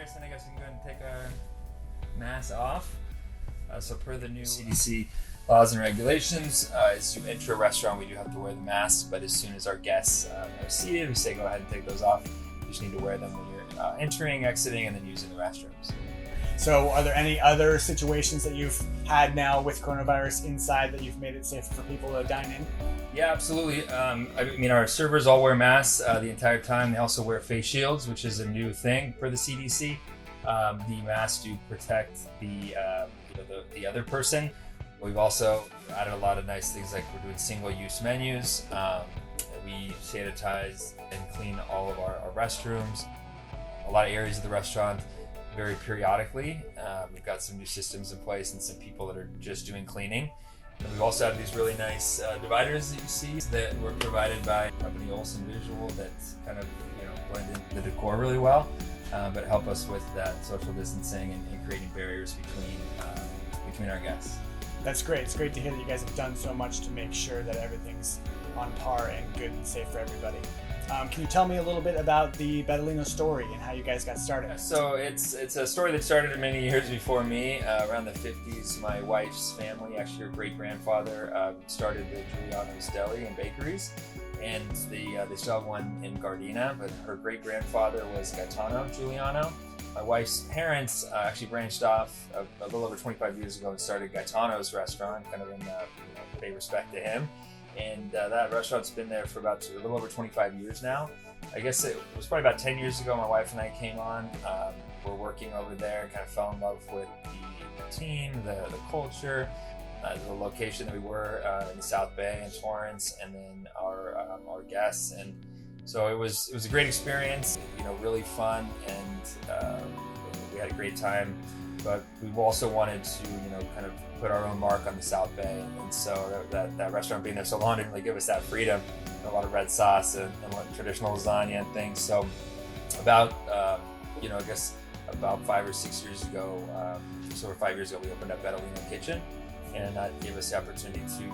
Garrison, I guess we can go ahead and take our mask off. So per the new CDC laws and regulations, as you enter a restaurant, we do have to wear the masks, but as soon as our guests are seated, we say go ahead and take those off. You just need to wear them when you're entering, exiting, and then using the restrooms. So are there any other situations that you've had now with coronavirus inside that you've made it safe for people to dine in? Yeah, absolutely. Our servers all wear masks the entire time. They also wear face shields, which is a new thing for the CDC. The masks do protect the other person. We've also added a lot of nice things, like we're doing single-use menus. We sanitize and clean all of our restrooms, a lot of areas of the restaurant very periodically. We've got some new systems in place and some people that are just doing cleaning. And we've also had these really nice dividers that you see that were provided by company Olsen Visual that kind of blend in the decor really well, but help us with that social distancing and creating barriers between our guests. That's great. It's great to hear that you guys have done so much to make sure that everything's on par and good and safe for everybody. Can you tell me a little bit about the Bettolino story and how you guys got started? So it's a story that started many years before me. Around the 50s, my wife's family, actually her great-grandfather, started the Giuliano's Deli and bakeries. And they still have one in Gardena, but her great-grandfather was Gaetano Giuliano. My wife's parents actually branched off a little over 25 years ago and started Gaetano's restaurant, kind of in pay respect to him. And that restaurant's been there for about a little over 25 years now. I guess it was probably about 10 years ago my wife and I came on. We're working over there, kind of fell in love with the team, the culture, the location that we were in the South Bay in Torrance, and then our guests. And so it was a great experience, really fun, and we had a great time. But we also wanted to, kind of put our own mark on the South Bay. And so that restaurant being there so long didn't really give us that freedom. A lot of red sauce and traditional lasagna and things. So about, I guess about 5 or 6 years ago, just over 5 years ago, we opened up Bettolino Kitchen. And that gave us the opportunity to do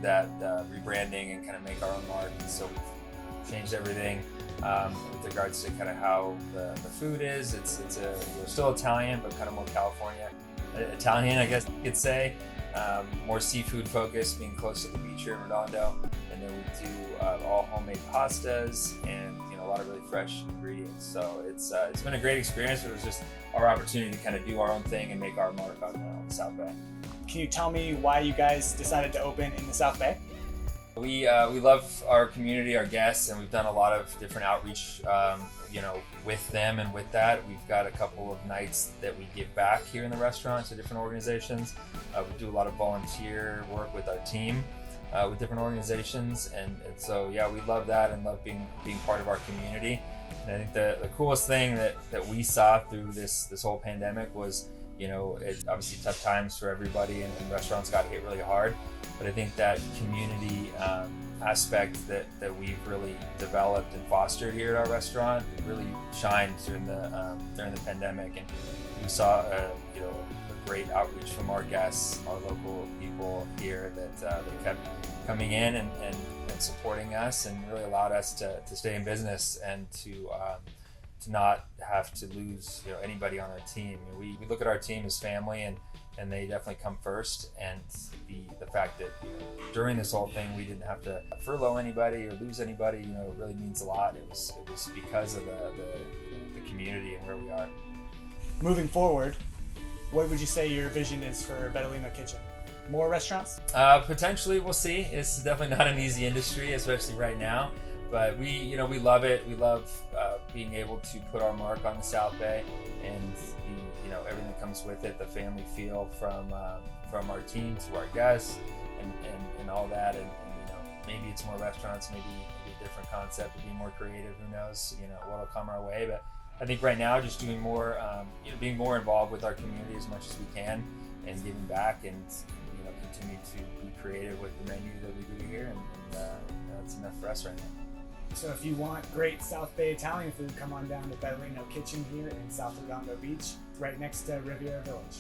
that rebranding and kind of make our own mark. And so we've changed everything with regards to kind of how the food is. It's still Italian, but kind of more California Italian, I guess you could say. More seafood focused, being close to the beach here in Redondo. And then we do all homemade pastas and a lot of really fresh ingredients. So it's been a great experience. It was just our opportunity to kind of do our own thing and make our mark on the South Bay. Can you tell me why you guys decided to open in the South Bay? We love our community, our guests, and we've done a lot of different outreach, with them. And with that, we've got a couple of nights that we give back here in the restaurant to different organizations. We do a lot of volunteer work with our team, with different organizations, and so we love that and love being part of our community. And I think the coolest thing that we saw through this whole pandemic was, it's obviously tough times for everybody, and restaurants got hit really hard. But I think that community aspect that we've really developed and fostered here at our restaurant really shined during the pandemic, and we saw a great outreach from our guests, our local people here that they kept coming in and supporting us, and really allowed us to stay in business and to not have to lose anybody on our team. We look at our team as family, and they definitely come first. And the fact that during this whole thing we didn't have to furlough anybody or lose anybody, it really means a lot. It was because of the community and where we are. Moving forward, what would you say your vision is for Bettolino Kitchen? More restaurants? Potentially, we'll see. It's definitely not an easy industry, especially right now. But we love it. We love being able to put our mark on the South Bay, and everything that comes with it, the family feel from our team to our guests, and all that. And maybe it's more restaurants, maybe a different concept, be more creative. Who knows? What'll come our way. But I think right now, just doing more, being more involved with our community as much as we can, and giving back, and continue to be creative with the menu that we do here, and that's enough for us right now. So if you want great South Bay Italian food, come on down to Bettolino Kitchen here in South Redondo Beach, right next to Riviera Village.